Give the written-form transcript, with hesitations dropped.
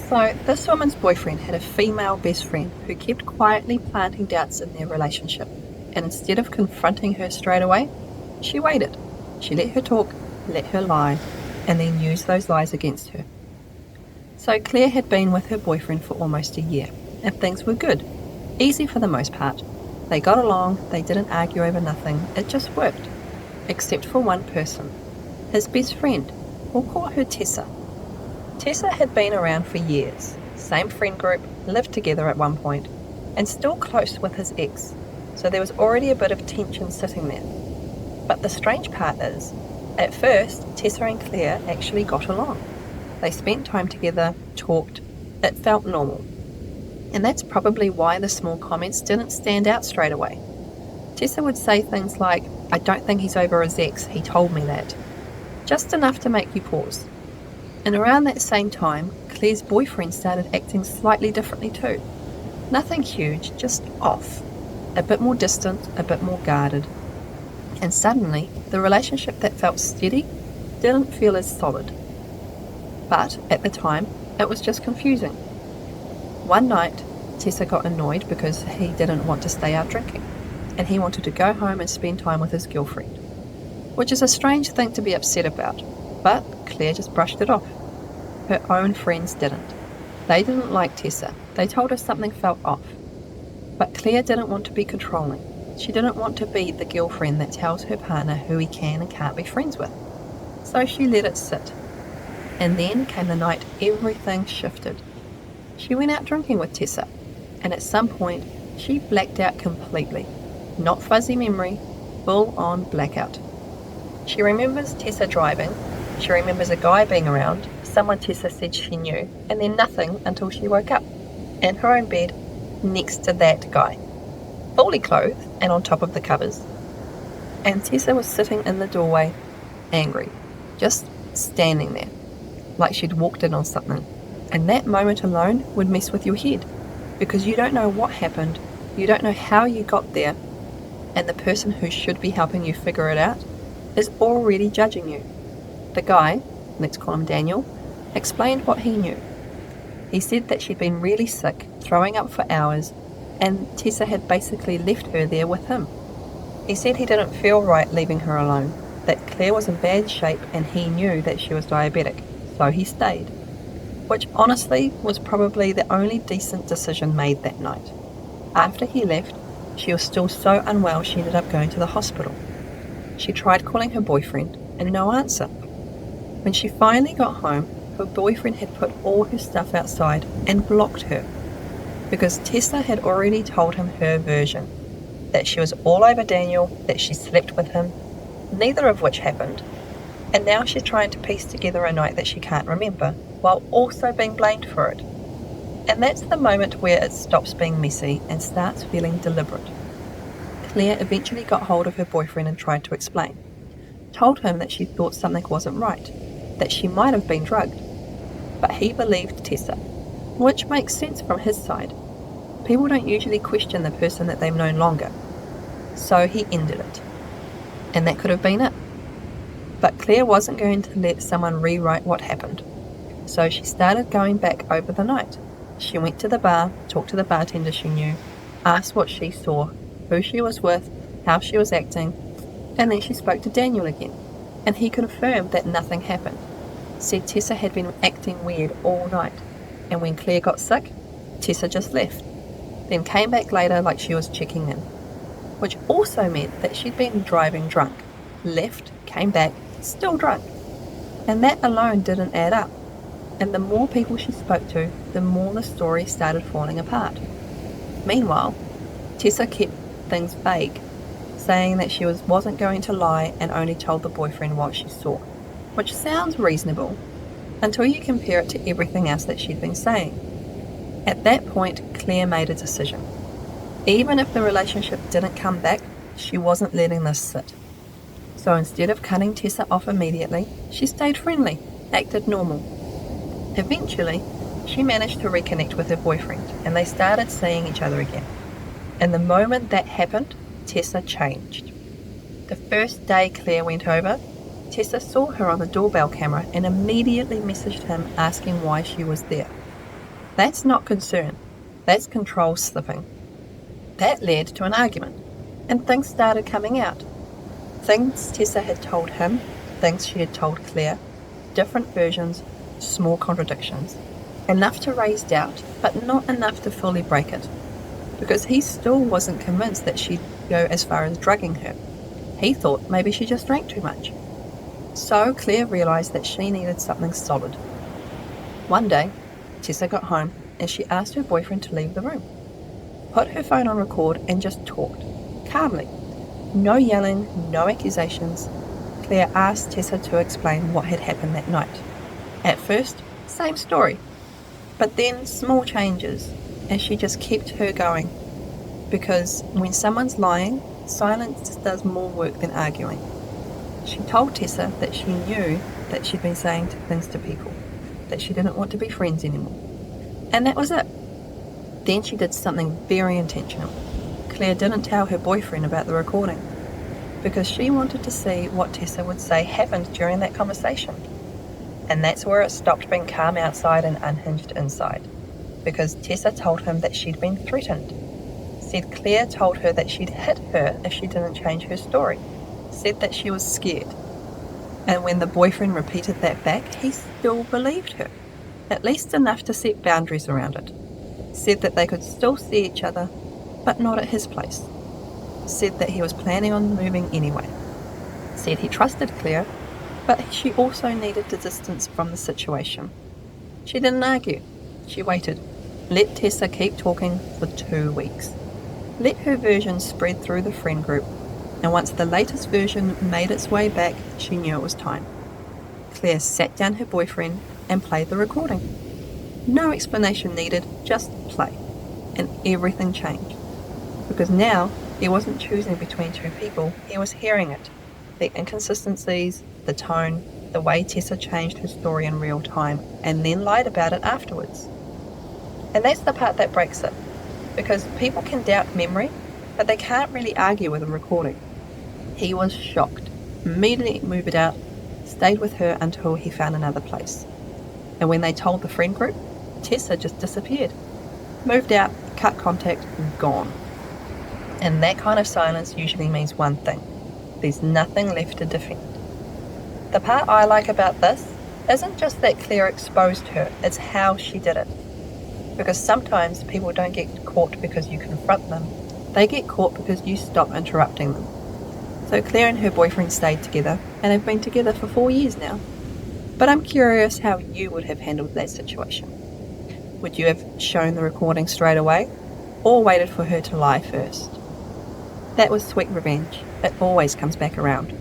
So, this woman's boyfriend had a female best friend who kept quietly planting doubts in their relationship, and instead of confronting her straight away, she waited. She let her talk, let her lie, and then used those lies against her. So Claire had been with her boyfriend for almost a year, and things were good. Easy for the most part. They got along, they didn't argue over nothing, it just worked. Except for one person. His best friend. We'll call her Tessa. Tessa had been around for years, same friend group, lived together at one point, and still close with his ex, so there was already a bit of tension sitting there. But the strange part is, at first, Tessa and Claire actually got along. They spent time together, talked, it felt normal. And that's probably why the small comments didn't stand out straight away. Tessa would say things like, "I don't think he's over his ex, he told me that." Just enough to make you pause. And around that same time, Claire's boyfriend started acting slightly differently too. Nothing huge, just off. A bit more distant, a bit more guarded. And suddenly, the relationship that felt steady didn't feel as solid. But at the time, it was just confusing. One night, Tessa got annoyed because he didn't want to stay out drinking, and he wanted to go home and spend time with his girlfriend, which is a strange thing to be upset about, but Claire just brushed it off. Her own friends didn't. They didn't like Tessa. They told her something felt off. But Claire didn't want to be controlling. She didn't want to be the girlfriend that tells her partner who he can and can't be friends with. So she let it sit. And then came the night everything shifted. She went out drinking with Tessa, and at some point, she blacked out completely. Not fuzzy memory, full-on blackout. She remembers Tessa driving, she remembers a guy being around, someone Tessa said she knew, and then nothing until she woke up, in her own bed, next to that guy, fully clothed and on top of the covers. And Tessa was sitting in the doorway, angry, just standing there, like she'd walked in on something. And that moment alone would mess with your head, because you don't know what happened, you don't know how you got there, and the person who should be helping you figure it out is already judging you. The guy, let's call him Daniel, explained what he knew. He said that she'd been really sick, throwing up for hours, and Tessa had basically left her there with him. He said he didn't feel right leaving her alone, that Claire was in bad shape and he knew that she was diabetic, so he stayed. Which honestly was probably the only decent decision made that night. After he left, she was still so unwell she ended up going to the hospital. She tried calling her boyfriend, and no answer. When she finally got home, her boyfriend had put all her stuff outside and blocked her, because Tessa had already told him her version, that she was all over Daniel, that she slept with him, neither of which happened, and now she's trying to piece together a night that she can't remember, while also being blamed for it. And that's the moment where it stops being messy and starts feeling deliberate. Claire eventually got hold of her boyfriend and tried to explain. Told him that she thought something wasn't right, that she might have been drugged. But he believed Tessa, which makes sense from his side. People don't usually question the person that they've known longer. So he ended it. And that could have been it. But Claire wasn't going to let someone rewrite what happened. So she started going back over the night. She went to the bar, talked to the bartender she knew, asked what she saw, who she was with, how she was acting, and then she spoke to Daniel again, and he confirmed that nothing happened. Said Tessa had been acting weird all night, and when Claire got sick, Tessa just left, then came back later like she was checking in, which also meant that she'd been driving drunk, left, came back, still drunk, and that alone didn't add up. And the more people she spoke to, the more the story started falling apart. Meanwhile, Tessa kept things vague, saying that she wasn't going to lie and only told the boyfriend what she saw, which sounds reasonable until you compare it to everything else that she'd been saying. At that point, Claire made a decision. Even if the relationship didn't come back, she wasn't letting this sit. So instead of cutting Tessa off immediately, she stayed friendly, acted normal. Eventually, she managed to reconnect with her boyfriend, and they started seeing each other again. And the moment that happened, Tessa changed. The first day Claire went over, Tessa saw her on the doorbell camera and immediately messaged him asking why she was there. That's not concern. That's control slipping. That led to an argument, and things started coming out. Things Tessa had told him, things she had told Claire, different versions, small contradictions. Enough to raise doubt, but not enough to fully break it. Because he still wasn't convinced that she'd go as far as drugging her. He thought maybe she just drank too much. So Claire realised that she needed something solid. One day, Tessa got home and she asked her boyfriend to leave the room. Put her phone on record and just talked, calmly. No yelling, no accusations. Claire asked Tessa to explain what had happened that night. At first, same story. But then small changes, and she just kept her going. Because when someone's lying, silence does more work than arguing. She told Tessa that she knew that she'd been saying things to people, that she didn't want to be friends anymore. And that was it. Then she did something very intentional. Claire didn't tell her boyfriend about the recording, because she wanted to see what Tessa would say happened during that conversation. And that's where it stopped being calm outside and unhinged inside, because Tessa told him that she'd been threatened. Said Claire told her that she'd hit her if she didn't change her story. Said that she was scared. And when the boyfriend repeated that back, he still believed her, at least enough to set boundaries around it. Said that they could still see each other, but not at his place. Said that he was planning on moving anyway. Said he trusted Claire, but she also needed the distance from the situation. She didn't argue. She waited. Let Tessa keep talking for 2 weeks. Let her version spread through the friend group, and once the latest version made its way back, she knew it was time. Claire sat down her boyfriend and played the recording. No explanation needed, just play. And everything changed. Because now, he wasn't choosing between two people, he was hearing it. The inconsistencies, the tone, the way Tessa changed her story in real time, and then lied about it afterwards. And that's the part that breaks it. Because people can doubt memory, but they can't really argue with a recording. He was shocked, immediately moved out, stayed with her until he found another place. And when they told the friend group, Tessa just disappeared. Moved out, cut contact, gone. And that kind of silence usually means one thing. There's nothing left to defend. The part I like about this isn't just that Claire exposed her, it's how she did it. Because sometimes people don't get caught because you confront them. They get caught because you stop interrupting them. So Claire and her boyfriend stayed together, and they've been together for 4 years now. But I'm curious how you would have handled that situation. Would you have shown the recording straight away, or waited for her to lie first? That was sweet revenge. It always comes back around.